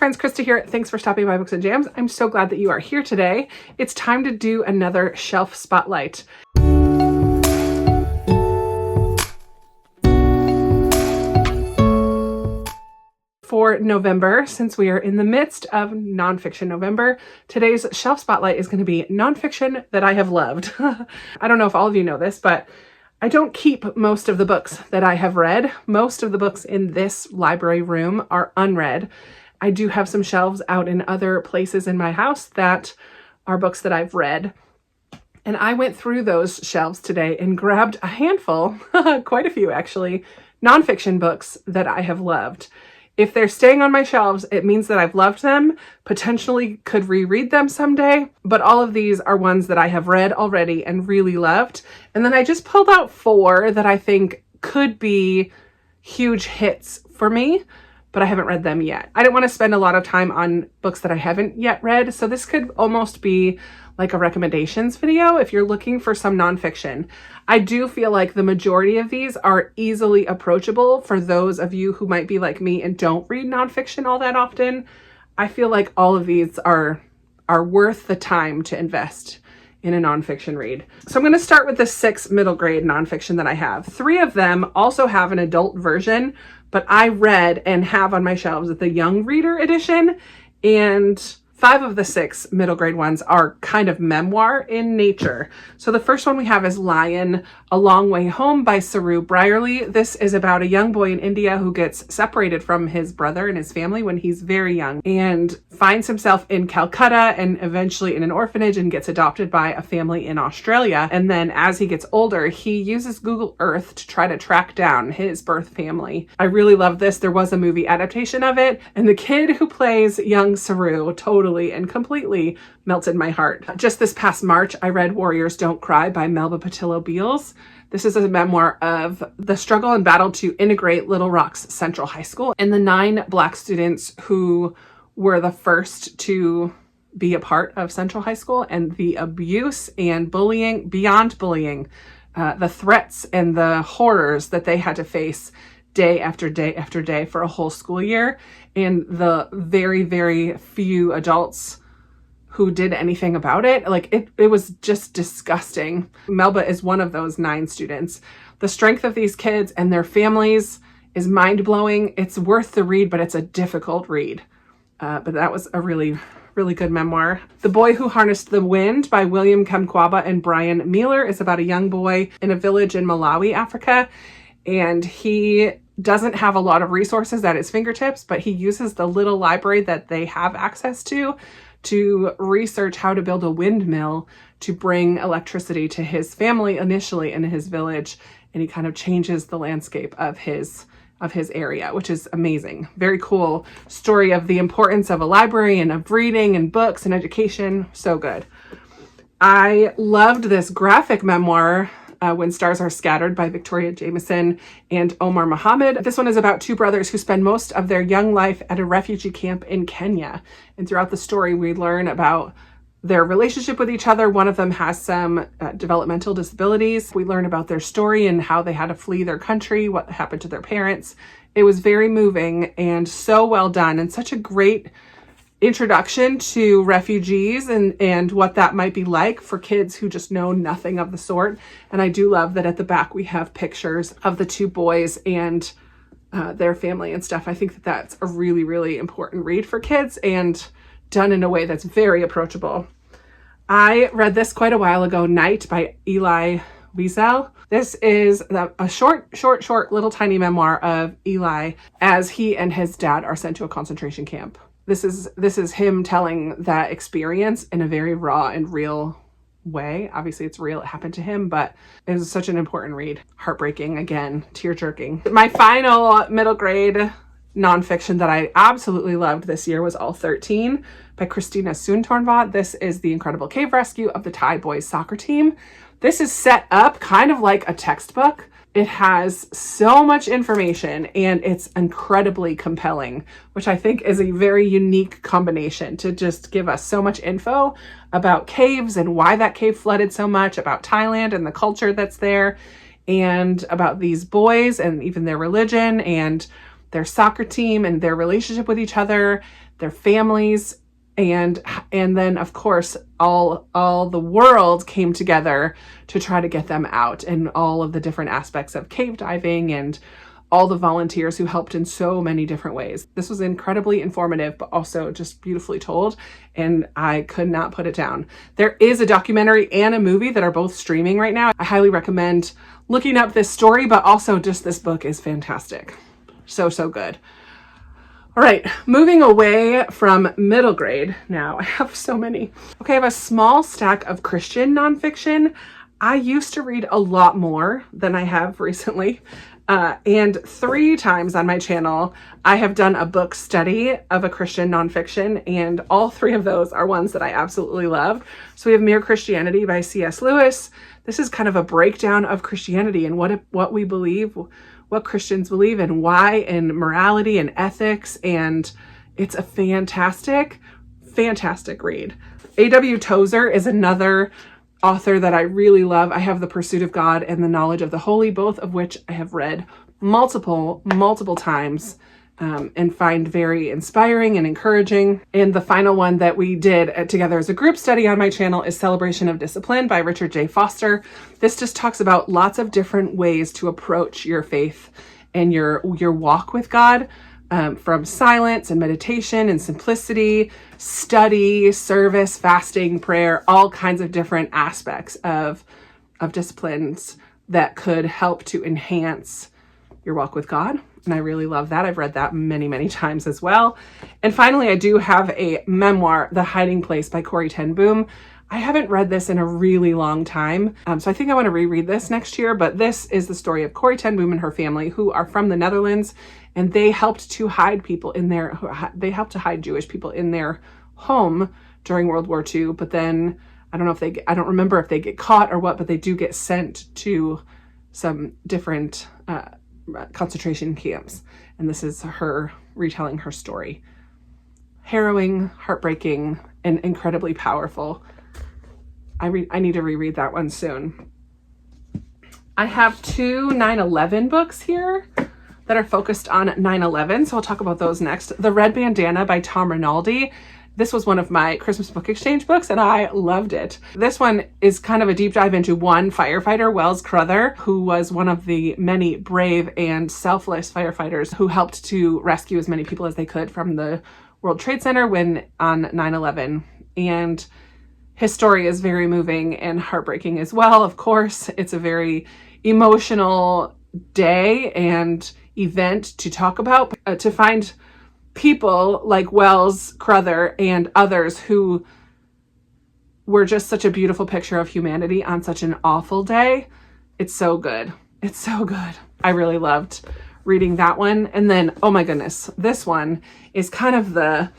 friends, Krista here. Thanks for stopping by Books and Jams. I'm so glad that you are here today. It's time to do another shelf spotlight. For November, since we are in the midst of nonfiction November, today's shelf spotlight is going to be nonfiction that I have loved. I don't know if all of you know this, but I don't keep most of the books that I have read. Most of the books in this library room are unread. I do have some shelves out in other places in my house that are books that I've read. And I went through those shelves today and grabbed a handful, quite a few actually, nonfiction books that I have loved. If they're staying on my shelves, it means that I've loved them, potentially could reread them someday, but all of these are ones that I have read already and really loved. And then I just pulled out 4 that I think could be huge hits for me, but I haven't read them yet. I don't want to spend a lot of time on books that I haven't yet read, so this could almost be like a recommendations video if you're looking for some nonfiction. I do feel like the majority of these are easily approachable for those of you who might be like me and don't read nonfiction all that often. I feel like all of these are worth the time to invest in a nonfiction read. So I'm going to start with the 6 middle grade nonfiction that I have. 3 of them also have an adult version, but I read and have on my shelves the young reader edition, and 5 of the 6 middle grade ones are kind of memoir in nature. So the first one we have is Lion, A Long Way Home by Saru Brierley. This is about a young boy in India who gets separated from his brother and his family when he's very young and finds himself in Calcutta and eventually in an orphanage and gets adopted by a family in Australia. And then as he gets older, he uses Google Earth to try to track down his birth family. I really love this. There was a movie adaptation of it, and the kid who plays young Saru totally and completely melted my heart. Just this past March, I read Warriors Don't Cry by Melba Pattillo-Beals. This is a memoir of the struggle and battle to integrate Little Rock's Central High School and the 9 Black students who were the first to be a part of Central High School, and the abuse and bullying, beyond bullying, the threats and the horrors that they had to face day after day after day for a whole school year, and the very, very few adults who did anything about it. Like it was just disgusting. Melba is one of those 9 students. The strength of these kids and their families is mind-blowing. It's worth the read, but it's a difficult read. But that was a really, really good memoir. The Boy Who Harnessed the Wind by William Kamkwamba and Brian Mealer is about a young boy in a village in Malawi, Africa, and he doesn't have a lot of resources at his fingertips, but he uses the little library that they have access to research how to build a windmill to bring electricity to his family initially in his village. And he kind of changes the landscape of his area, which is amazing. Very cool story of the importance of a library and of reading and books and education. So good. I loved this graphic memoir, When Stars Are Scattered by Victoria Jameson and Omar Mohammed. This one is about 2 brothers who spend most of their young life at a refugee camp in Kenya. And throughout the story, we learn about their relationship with each other. One of them has some developmental disabilities. We learn about their story and how they had to flee their country, what happened to their parents. It was very moving and so well done, and such a great introduction to refugees and what that might be like for kids who just know nothing of the sort. And I do love that at the back we have pictures of the 2 boys and their family and stuff. I think that that's a really, really important read for kids and done in a way that's very approachable. I read this quite a while ago, Night by Eli Wiesel. This is a short little tiny memoir of Eli as he and his dad are sent to a concentration camp. This is him telling that experience in a very raw and real way. Obviously it's real, it happened to him, but it was such an important read. Heartbreaking, again, tear-jerking. My final middle grade nonfiction that I absolutely loved this year was All 13 by Christina Soontornvat. This is the incredible cave rescue of the Thai boys soccer team. This is set up kind of like a textbook. It has so much information and it's incredibly compelling, which I think is a very unique combination to just give us so much info about caves and why that cave flooded so much, about Thailand and the culture that's there, and about these boys and even their religion and their soccer team and their relationship with each other. their families, and then of course all the world came together to try to get them out, and all of the different aspects of cave diving and all the volunteers who helped in so many different ways. This was incredibly informative, but also just beautifully told, and I could not put it down. There is a documentary and a movie that are both streaming right now. I highly recommend looking up this story, but also just this book is fantastic. So good. All right, moving away from middle grade now. I have so many. Okay, I have a small stack of Christian nonfiction. I used to read a lot more than I have recently. And 3 times on my channel, I have done a book study of a Christian nonfiction, and all 3 of those are ones that I absolutely love. So we have Mere Christianity by C.S. Lewis. This is kind of a breakdown of Christianity and what we believe, what Christians believe, and why, and morality and ethics. And it's a fantastic read. A.W. Tozer is another author that I really love. I have The Pursuit of God and The Knowledge of the Holy, both of which I have read multiple times and find very inspiring and encouraging. And the final one that we did together as a group study on my channel is Celebration of Discipline by Richard J. Foster. This just talks about lots of different ways to approach your faith and your walk with God, from silence and meditation and simplicity, study, service, fasting, prayer, all kinds of different aspects of disciplines that could help to enhance your walk with God. And I really love that. I've read that many times as well. And finally, I do have a memoir, The Hiding Place by Corrie ten Boom. I haven't read this in a really long time, so I think I want to reread this next year, but this is the story of Corrie ten Boom and her family, who are from the Netherlands, and they helped to hide Jewish people in their home during World War II, but then I don't remember if they get caught or what, but they do get sent to some different concentration camps, and this is her retelling her story. Harrowing, heartbreaking, and incredibly powerful. I need to reread that one soon. I have 2 9/11 books here that are focused on 9/11, so I'll talk about those next. The Red Bandana by Tom Rinaldi. This was one of my Christmas book exchange books, and I loved it. This one is kind of a deep dive into one firefighter, Wells Crowther, who was one of the many brave and selfless firefighters who helped to rescue as many people as they could from the World Trade Center on 9/11. And his story is very moving and heartbreaking as well. Of course, it's a very emotional day and event to talk about, to find people like Wells Crowther and others who were just such a beautiful picture of humanity on such an awful day. It's so good. It's so good. I really loved reading that one. And then, oh my goodness, this one is kind of the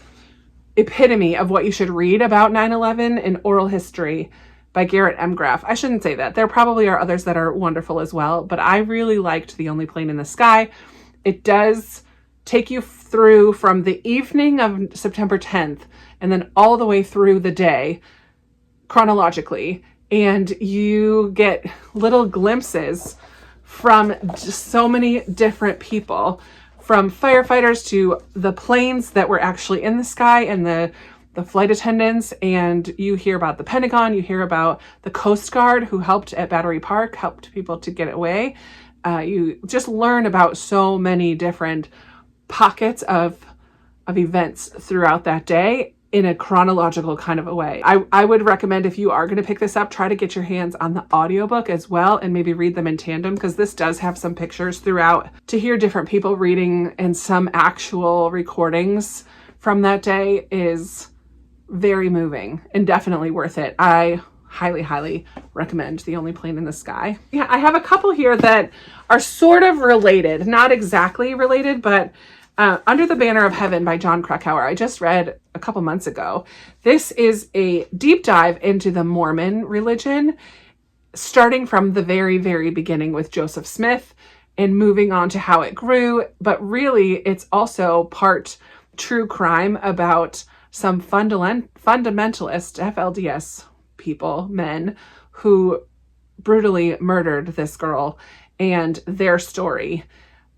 epitome of what you should read about 9/11 in oral history by Garrett M. Graff. I shouldn't say that. There probably are others that are wonderful as well, but I really liked The Only Plane in the Sky. It does take you through from the evening of September 10th and then all the way through the day chronologically, and you get little glimpses from just so many different people, from firefighters to the planes that were actually in the sky and the flight attendants. And you hear about the Pentagon, you hear about the Coast Guard who helped at Battery Park, helped people to get away. You just learn about so many different pockets of events throughout that day in a chronological kind of a way. I would recommend, if you are going to pick this up, try to get your hands on the audiobook as well and maybe read them in tandem, because this does have some pictures throughout to hear different people reading, and some actual recordings from that day is very moving and definitely worth it. I highly recommend The Only Plane in the Sky. Yeah, I have a couple here that are sort of related, not exactly related, but Under the Banner of Heaven by John Krakauer, I just read a couple months ago. This is a deep dive into the Mormon religion, starting from the very beginning with Joseph Smith and moving on to how it grew. But really, it's also part true crime about some fundamentalist FLDS people, men, who brutally murdered this girl, and their story.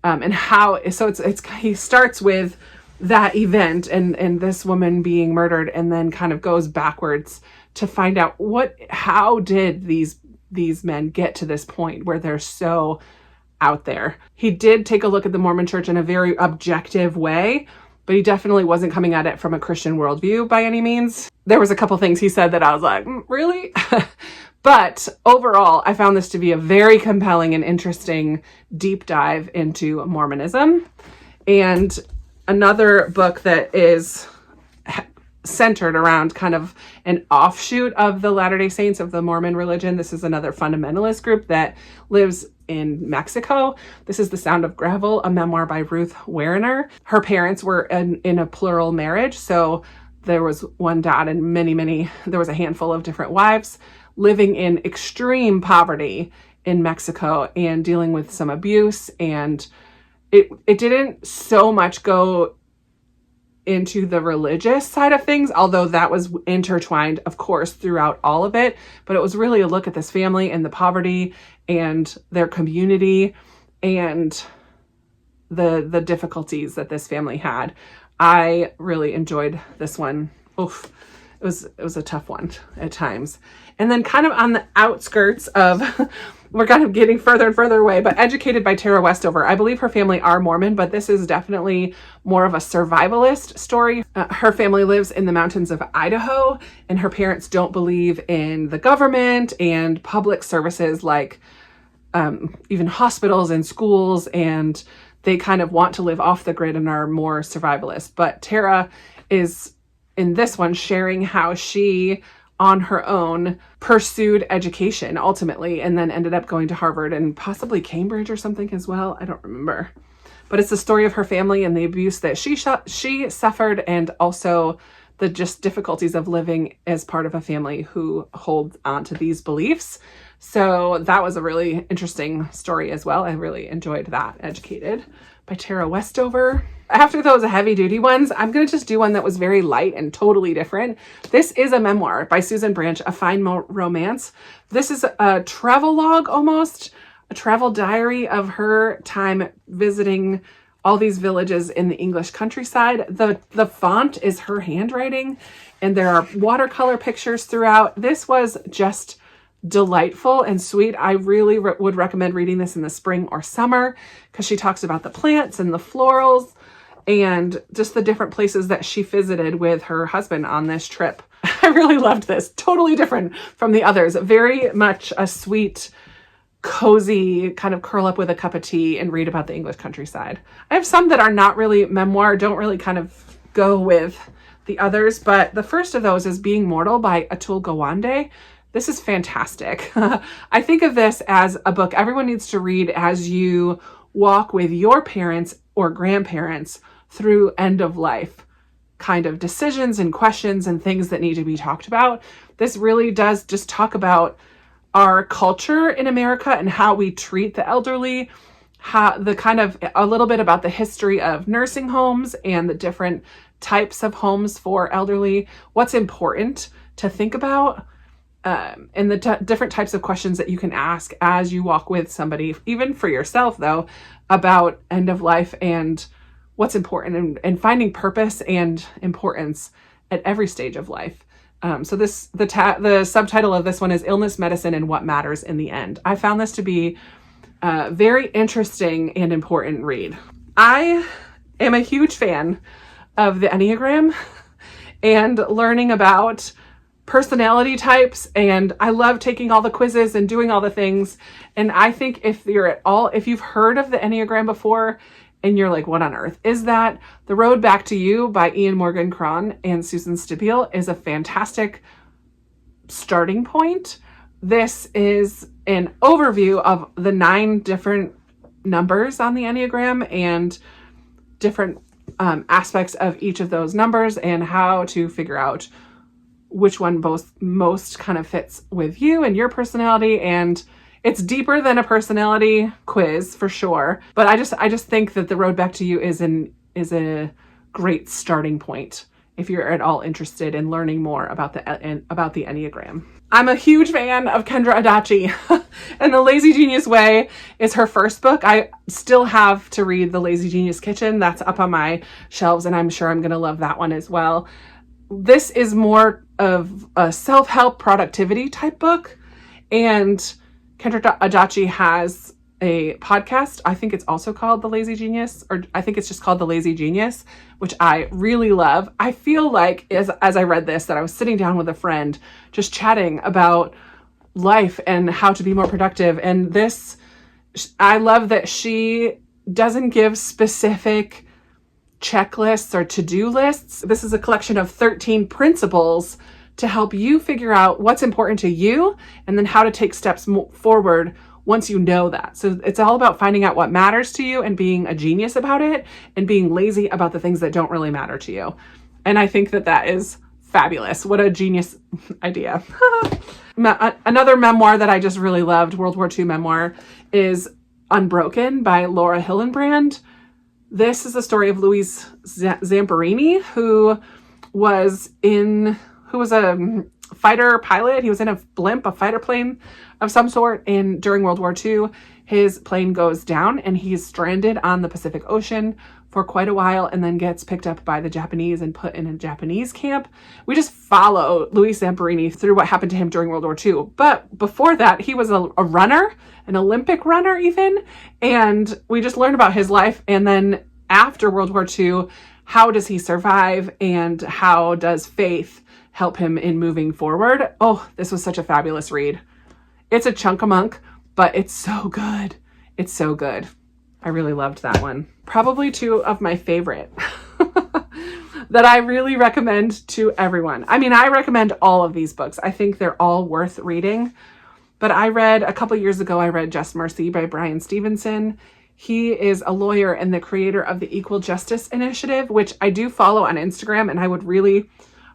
And how, so he starts with that event and this woman being murdered, and then kind of goes backwards to find out how did these men get to this point where they're so out there. He did take a look at the Mormon church in a very objective way, but he definitely wasn't coming at it from a Christian worldview by any means. There was a couple things he said that I was like, really? But overall, I found this to be a very compelling and interesting deep dive into Mormonism. And another book that is centered around kind of an offshoot of the Latter-day Saints, of the Mormon religion. This is another fundamentalist group that lives in Mexico. This is The Sound of Gravel, a memoir by Ruth Werner. Her parents were in a plural marriage, so there was one dad and there was a handful of different wives living in extreme poverty in Mexico and dealing with some abuse. And it didn't so much go into the religious side of things, although that was intertwined, of course, throughout all of it. But it was really a look at this family and the poverty and their community and the difficulties that this family had. I really enjoyed this one. Oof, it was a tough one at times. And then kind of on the outskirts of, we're kind of getting further and further away, but Educated by Tara Westover. I believe her family are Mormon, but this is definitely more of a survivalist story. Her family lives in the mountains of Idaho, and her parents don't believe in the government and public services like even hospitals and schools, and they kind of want to live off the grid and are more survivalist. But Tara is, in this one, sharing how she, on her own, pursued education ultimately, and then ended up going to Harvard and possibly Cambridge or something as well. I don't remember. But it's the story of her family and the abuse that she suffered, and also the just difficulties of living as part of a family who holds on to these beliefs. So that was a really interesting story as well. I really enjoyed that. Educated by Tara Westover. After those heavy duty ones, I'm going to just do one that was very light and totally different. This is a memoir by Susan Branch, A Fine Romance. This is a travel log, almost a travel diary of her time visiting all these villages in the English countryside. The font is her handwriting, and there are watercolor pictures throughout. This was just delightful and sweet. I really would recommend reading this in the spring or summer, because she talks about the plants and the florals and just the different places that she visited with her husband on this trip. I really loved this. Totally different from the others. Very much a sweet, cozy, kind of curl up with a cup of tea and read about the English countryside. I have some that are not really memoir, don't really kind of go with the others, but the first of those is Being Mortal by Atul Gawande. This is fantastic. I think of this as a book everyone needs to read as you walk with your parents or grandparents through end of life kind of decisions and questions and things that need to be talked about. This really does just talk about our culture in America and how we treat the elderly, how the kind of a little bit about the history of nursing homes and the different types of homes for elderly, what's important to think about, and the different types of questions that you can ask as you walk with somebody, even for yourself though, about end of life and what's important, and finding purpose and importance at every stage of life. So the subtitle of this one is Illness, Medicine, and What Matters in the End. I found this to be a very interesting and important read. I am a huge fan of the Enneagram and learning about personality types, and I love taking all the quizzes and doing all the things. And I think if you've heard of the Enneagram before and you're like, what on earth is that? The Road Back to You by Ian Morgan Cron and Susan Stabile is a fantastic starting point. This is an overview of the 9 different numbers on the Enneagram and different aspects of each of those numbers and how to figure out which one most kind of fits with you and your personality. And it's deeper than a personality quiz for sure, but I just think that The Road Back to You is a great starting point if you're at all interested in learning more about the Enneagram. I'm a huge fan of Kendra Adachi, and The Lazy Genius Way is her first book. I still have to read The Lazy Genius Kitchen. That's up on my shelves, and I'm sure I'm going to love that one as well. This is more of a self-help productivity type book, and Kendra Adachi has a podcast. I think it's also called The Lazy Genius, or I think it's just called The Lazy Genius, which I really love. I feel like as I read this, that I was sitting down with a friend just chatting about life and how to be more productive. And this, I love that she doesn't give specific checklists or to-do lists. This is a collection of 13 principles to help you figure out what's important to you and then how to take steps forward once you know that. So it's all about finding out what matters to you and being a genius about it and being lazy about the things that don't really matter to you. And I think that that is fabulous. What a genius idea. Another memoir that I just really loved, World War II memoir, is Unbroken by Laura Hillenbrand. This is the story of Louis Zamperini, who was a fighter pilot. He was in a blimp, a fighter plane of some sort, and during World War II, his plane goes down and he's stranded on the Pacific Ocean for quite a while and then gets picked up by the Japanese and put in a Japanese camp. We just follow Louis Zamperini through what happened to him during World War II. But before that, he was a runner, an Olympic runner even, and we just learned about his life. And then after World War II, how does he survive and how does faith help him in moving forward? Oh, this was such a fabulous read. It's a chunk-a-monk, but it's so good. It's so good. I really loved that one. Probably two of my favorite that I really recommend to everyone. I mean, I recommend all of these books. I think they're all worth reading. But a couple years ago, I read Just Mercy by Bryan Stevenson. He is a lawyer and the creator of the Equal Justice Initiative, which I do follow on Instagram, and I would really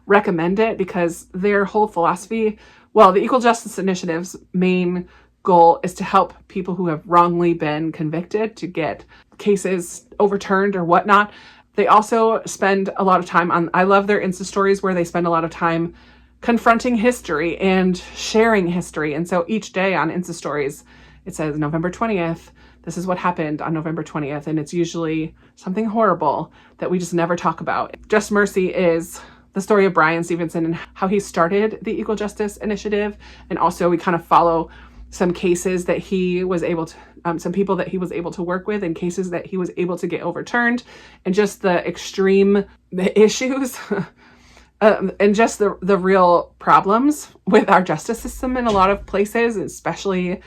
recommend it because their whole philosophy, the Equal Justice Initiative's main goal is to help people who have wrongly been convicted to get cases overturned or whatnot. They also spend a lot of time I love their Insta stories where they spend a lot of time confronting history and sharing history. And so each day on Insta stories, it says November 20th, this is what happened on November 20th. And it's usually something horrible that we just never talk about. Just Mercy is the story of Bryan Stevenson and how he started the Equal Justice Initiative. And also we kind of follow some cases that he was able to, some people that he was able to work with and cases that he was able to get overturned, and just the extreme issues and just the real problems with our justice system in a lot of places, especially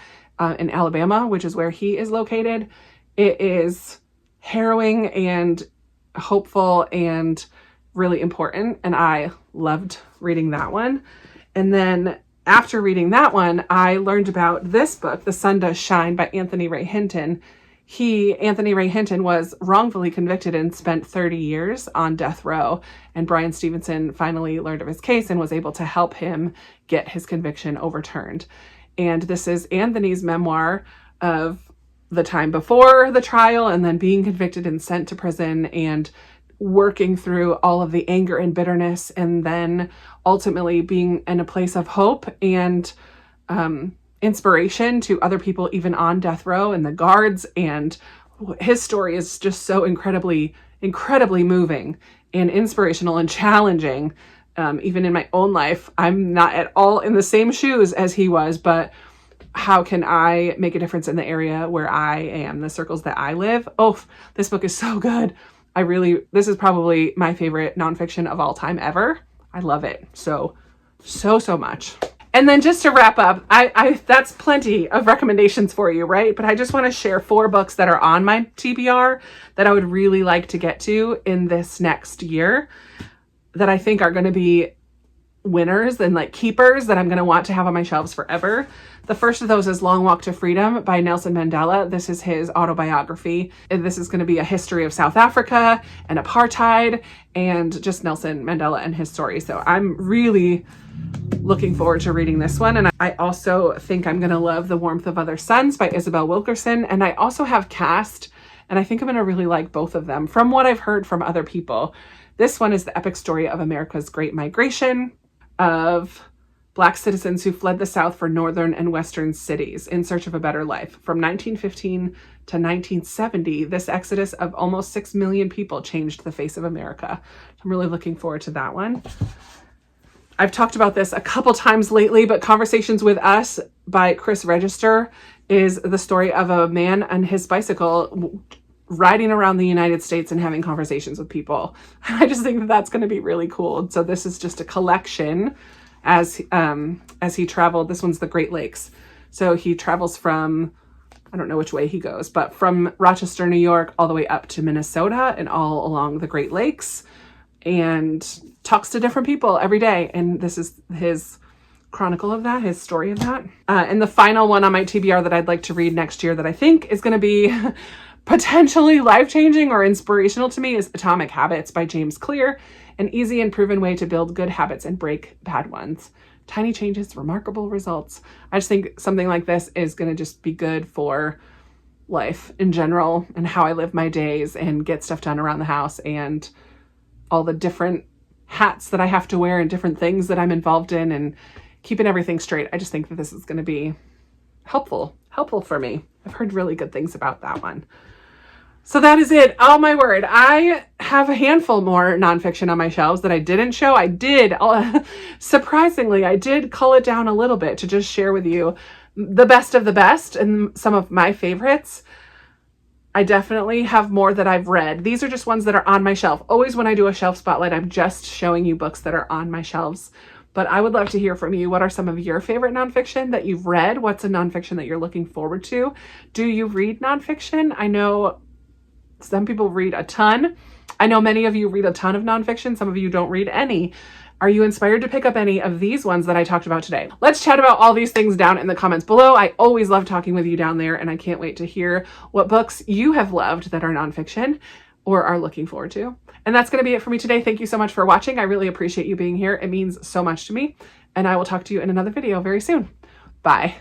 in Alabama, which is where he is located. It is harrowing and hopeful and really important, and I loved reading that one. And then after reading that one, I learned about this book, The Sun Does Shine by Anthony Ray Hinton. Anthony Ray Hinton, was wrongfully convicted and spent 30 years on death row. And Bryan Stevenson finally learned of his case and was able to help him get his conviction overturned. And this is Anthony's memoir of the time before the trial and then being convicted and sent to prison and working through all of the anger and bitterness, and then ultimately being in a place of hope and inspiration to other people even on death row and the guards. And his story is just so incredibly moving and inspirational and challenging. Even in my own life, I'm not at all in the same shoes as he was, but how can I make a difference in the area where I am, the circles that I live? Oh, this book is so good. This is probably my favorite nonfiction of all time ever. I love it so much. And then just to wrap up, I that's plenty of recommendations for you, right? But I just want to share 4 books that are on my TBR that I would really like to get to in this next year that I think are going to be winners and like keepers that I'm going to want to have on my shelves forever. The first of those is Long Walk to Freedom by Nelson Mandela. This is his autobiography. And this is going to be a history of South Africa and apartheid and just Nelson Mandela and his story. So I'm really looking forward to reading this one. And I also think I'm going to love The Warmth of Other Suns by Isabel Wilkerson. And I also have Caste, and I think I'm going to really like both of them from what I've heard from other people. This one is the epic story of America's Great Migration, of Black citizens who fled the South for northern and western cities in search of a better life. From 1915 to 1970, this exodus of almost 6 million people changed the face of America. I'm really looking forward to that one. I've talked about this a couple times lately, but Conversations with Us by Chris Register is the story of a man on his bicycle riding around the United States and having conversations with people. I just think that that's going to be really cool. So this is just a collection as he traveled. This one's the Great Lakes. So he travels from, I don't know which way he goes, but from Rochester, New York, all the way up to Minnesota and all along the Great Lakes, and talks to different people every day. And this is his chronicle of that, his story of that. And the final one on my TBR that I'd like to read next year that I think is going to be potentially life-changing or inspirational to me is Atomic Habits by James Clear, an easy and proven way to build good habits and break bad ones. Tiny changes, remarkable results. I just think something like this is going to just be good for life in general and how I live my days and get stuff done around the house and all the different hats that I have to wear and different things that I'm involved in and keeping everything straight. I just think that this is going to be helpful for me. I've heard really good things about that one. So that is it. Oh my word. I have a handful more nonfiction on my shelves that I didn't show. I did, surprisingly, I did cull it down a little bit to just share with you the best of the best and some of my favorites. I definitely have more that I've read. These are just ones that are on my shelf. Always when I do a shelf spotlight, I'm just showing you books that are on my shelves. But I would love to hear from you. What are some of your favorite nonfiction that you've read? What's a nonfiction that you're looking forward to? Do you read nonfiction? I know some people read a ton. I know many of you read a ton of nonfiction. Some of you don't read any. Are you inspired to pick up any of these ones that I talked about today? Let's chat about all these things down in the comments below. I always love talking with you down there, and I can't wait to hear what books you have loved that are nonfiction or are looking forward to. And that's going to be it for me today. Thank you so much for watching. I really appreciate you being here. It means so much to me, and I will talk to you in another video very soon. Bye.